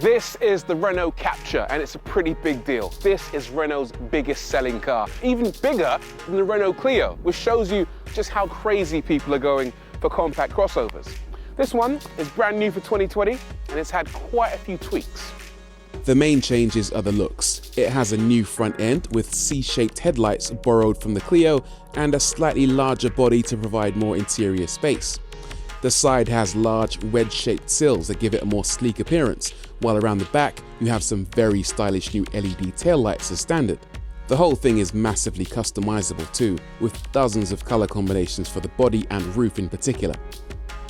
This is the Renault Captur, and it's a pretty big deal. This is Renault's biggest selling car, even bigger than the Renault Clio, which shows you just how crazy people are going for compact crossovers. This one is brand new for 2020, and it's had quite a few tweaks. The main changes are the looks. It has a new front end with C-shaped headlights borrowed from the Clio and a slightly larger body to provide more interior space. The side has large wedge-shaped sills that give it a more sleek appearance, while around the back you have some very stylish new LED taillights as standard. The whole thing is massively customizable too, with dozens of color combinations for the body and roof in particular.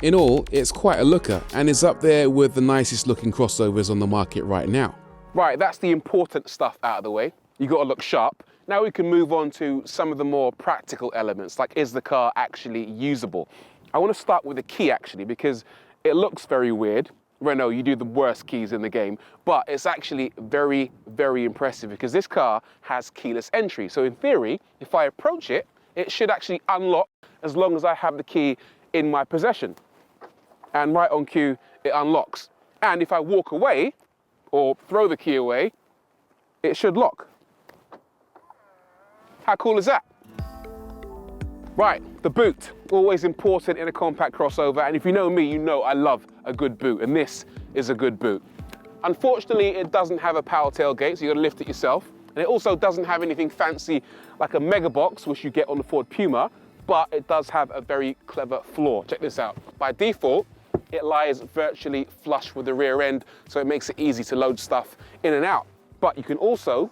In all, it's quite a looker and is up there with the nicest looking crossovers on the market right now. Right, that's the important stuff out of the way. You got to look sharp. Now we can move on to some of the more practical elements, like is the car actually usable? I want to start with the key actually, because it looks very weird. Renault, you do the worst keys in the game, but it's actually very, very impressive because this car has keyless entry. So in theory, if I approach it, it should actually unlock as long as I have the key in my possession. And right on cue, it unlocks. And if I walk away or throw the key away, it should lock. How cool is that? Right, the boot, always important in a compact crossover, and if you know me, you know I love a good boot, and this is a good boot. Unfortunately, it doesn't have a power tailgate, so you gotta lift it yourself, and it also doesn't have anything fancy like a mega box, which you get on the Ford Puma, but it does have a very clever floor. Check this out. By default, it lies virtually flush with the rear end, so it makes it easy to load stuff in and out. But you can also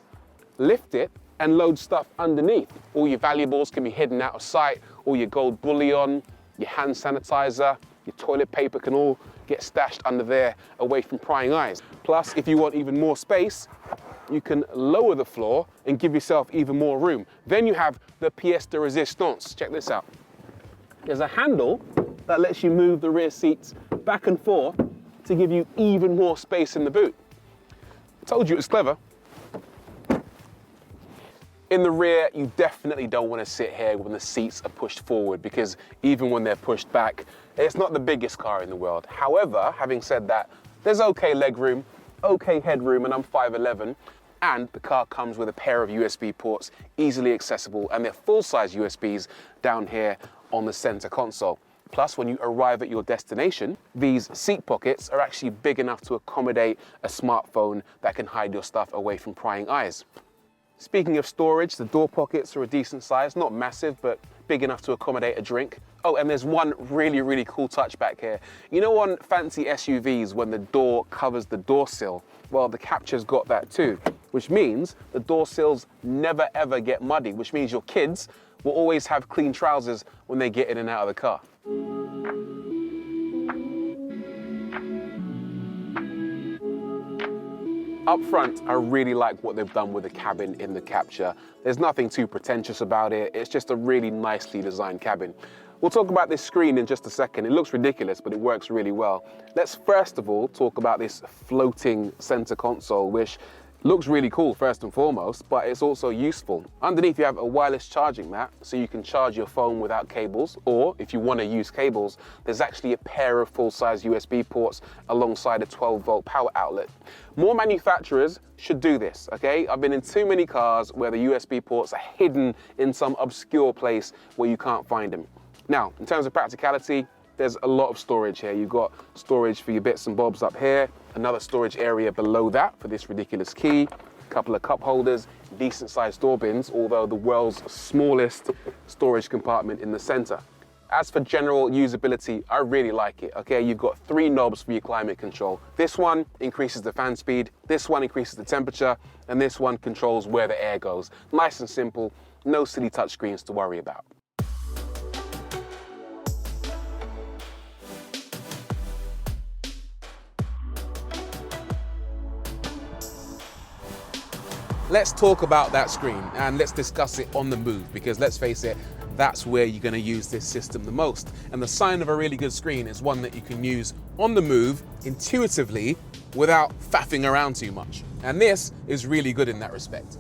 lift it and load stuff underneath. All your valuables can be hidden out of sight, all your gold bullion, your hand sanitizer, your toilet paper can all get stashed under there away from prying eyes. Plus, if you want even more space, you can lower the floor and give yourself even more room. Then you have the pièce de résistance. Check this out. There's a handle that lets you move the rear seats back and forth to give you even more space in the boot. I told you it was clever. In the rear, you definitely don't want to sit here when the seats are pushed forward because even when they're pushed back, it's not the biggest car in the world. However, having said that, there's okay legroom, okay headroom, and I'm 5'11", and the car comes with a pair of USB ports, easily accessible, and they're full-size USBs down here on the center console. Plus, when you arrive at your destination, these seat pockets are actually big enough to accommodate a smartphone that can hide your stuff away from prying eyes. Speaking of storage, the door pockets are a decent size, not massive, but big enough to accommodate a drink. Oh, and there's one really, really cool touch back here. You know on fancy SUVs when the door covers the door sill? Well, the Captur's got that too, which means the door sills never ever get muddy, which means your kids will always have clean trousers when they get in and out of the car. Up front, I really like what they've done with the cabin in the Captur. There's nothing too pretentious about it. It's just a really nicely designed cabin. We'll talk about this screen in just a second. It looks ridiculous, but it works really well. Let's first of all talk about this floating center console, which looks really cool first and foremost, but it's also useful. Underneath you have a wireless charging mat, so you can charge your phone without cables, or if you want to use cables, there's actually a pair of full-size USB ports alongside a 12-volt power outlet. More manufacturers should do this, okay? I've been in too many cars where the USB ports are hidden in some obscure place where you can't find them. Now, in terms of practicality, there's a lot of storage here. You've got storage for your bits and bobs up here, another storage area below that for this ridiculous key, a couple of cup holders, decent sized door bins, although the world's smallest storage compartment in the center. As for general usability, I really like it, okay? You've got 3 knobs for your climate control. This one increases the fan speed, this one increases the temperature, and this one controls where the air goes. Nice and simple, no silly touchscreens to worry about. Let's talk about that screen and let's discuss it on the move, because let's face it, that's where you're going to use this system the most. And the sign of a really good screen is one that you can use on the move intuitively without faffing around too much. And this is really good in that respect.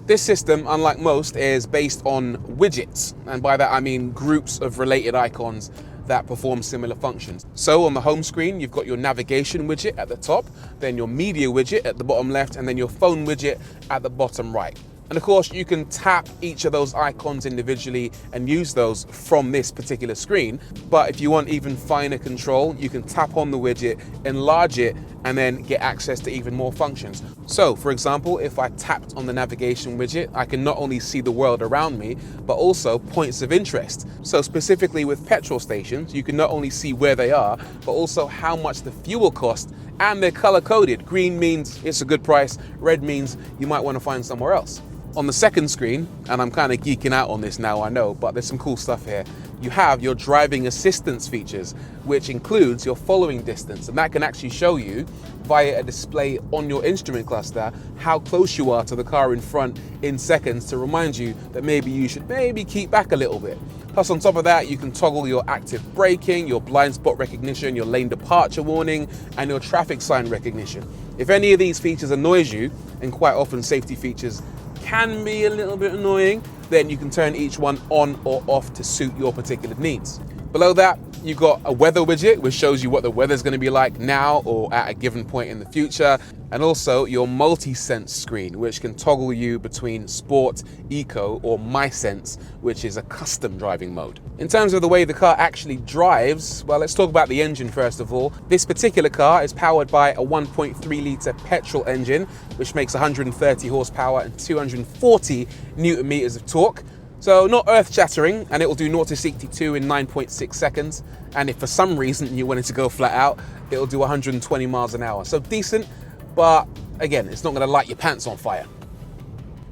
This system, unlike most, is based on widgets. And by that I mean groups of related icons that perform similar functions. So on the home screen, you've got your navigation widget at the top, then your media widget at the bottom left, and then your phone widget at the bottom right. And of course, you can tap each of those icons individually and use those from this particular screen. But if you want even finer control, you can tap on the widget, enlarge it, and then get access to even more functions. So for example, if I tapped on the navigation widget, I can not only see the world around me, but also points of interest. So specifically with petrol stations, you can not only see where they are, but also how much the fuel costs, and they're color coded. Green means it's a good price, red means you might want to find somewhere else. On the second screen, and I'm kind of geeking out on this now, I know, but there's some cool stuff here. You have your driving assistance features, which includes your following distance, and that can actually show you via a display on your instrument cluster how close you are to the car in front in seconds to remind you that maybe you should keep back a little bit. Plus on top of that, you can toggle your active braking, your blind spot recognition, your lane departure warning, and your traffic sign recognition. If any of these features annoys you, and quite often safety features can be a little bit annoying, then you can turn each one on or off to suit your particular needs. Below that, you've got a weather widget, which shows you what the weather's going to be like now or at a given point in the future. And also your multi-sense screen, which can toggle you between sport, eco, or my sense, which is a custom driving mode. In terms of the way the car actually drives, well, let's talk about the engine first of all. This particular car is powered by a 1.3 litre petrol engine, which makes 130 horsepower and 240 newton meters of torque. So not earth-shattering, and it will do 0 to 62 in 9.6 seconds. And if for some reason you wanted to go flat out, it'll do 120 miles an hour. So decent, but again, it's not going to light your pants on fire.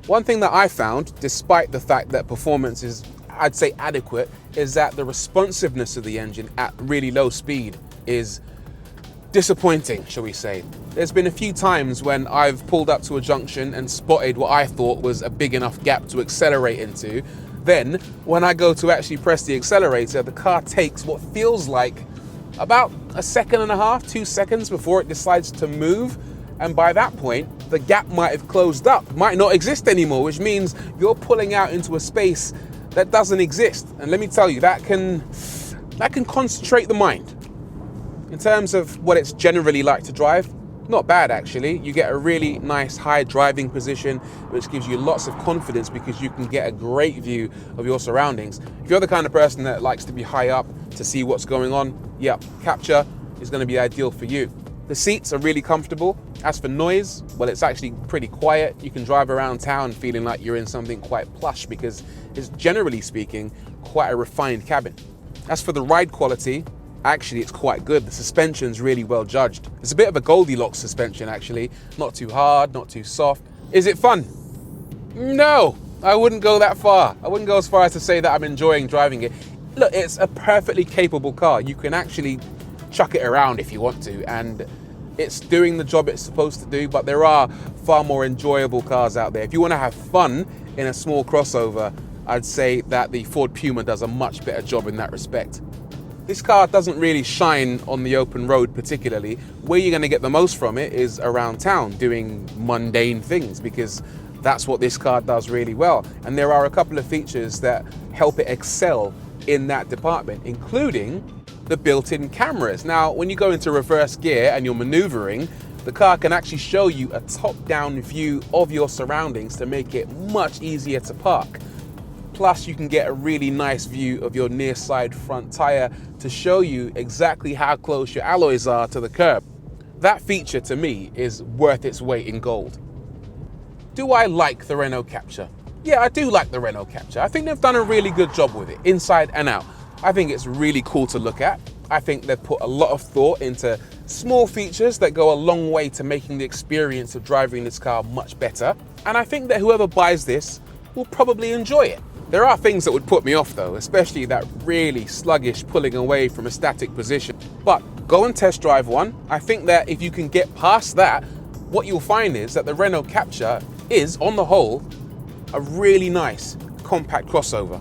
One thing that I found, despite the fact that performance is, I'd say, adequate, is that the responsiveness of the engine at really low speed is disappointing, shall we say. There's been a few times when I've pulled up to a junction and spotted what I thought was a big enough gap to accelerate into. Then, when I go to actually press the accelerator, the car takes what feels like about 1.5 seconds, 2 seconds before it decides to move. And by that point, the gap might have closed up, might not exist anymore, which means you're pulling out into a space that doesn't exist. And let me tell you, that can concentrate the mind. In terms of what it's generally like to drive, not bad actually. You get a really nice high driving position, which gives you lots of confidence because you can get a great view of your surroundings. If you're the kind of person that likes to be high up to see what's going on, yeah, Captur is going to be ideal for you. The seats are really comfortable. As for noise, well, it's actually pretty quiet. You can drive around town feeling like you're in something quite plush because it's, generally speaking, quite a refined cabin. As for the ride quality, actually it's quite good. The suspension's really well judged. It's a bit of a Goldilocks suspension actually. Not too hard, not too soft. Is it fun? No, I wouldn't go that far. I wouldn't go as far as to say that I'm enjoying driving it. Look, it's a perfectly capable car. You can actually chuck it around if you want to, and it's doing the job it's supposed to do, but there are far more enjoyable cars out there. If you want to have fun in a small crossover, I'd say that the Ford Puma does a much better job in that respect. This car doesn't really shine on the open road particularly. Where you're going to get the most from it is around town doing mundane things, because that's what this car does really well. And there are a couple of features that help it excel in that department, including the built-in cameras. Now, when you go into reverse gear and you're maneuvering, the car can actually show you a top-down view of your surroundings to make it much easier to park. Plus, you can get a really nice view of your near side front tire to show you exactly how close your alloys are to the curb. That feature, to me, is worth its weight in gold. Do I like the Renault Captur? Yeah, I do like the Renault Captur. I think they've done a really good job with it, inside and out. I think it's really cool to look at. I think they've put a lot of thought into small features that go a long way to making the experience of driving this car much better. And I think that whoever buys this will probably enjoy it. There are things that would put me off though, especially that really sluggish pulling away from a static position. But go and test drive one. I think that if you can get past that, what you'll find is that the Renault Captur is, on the whole, a really nice compact crossover.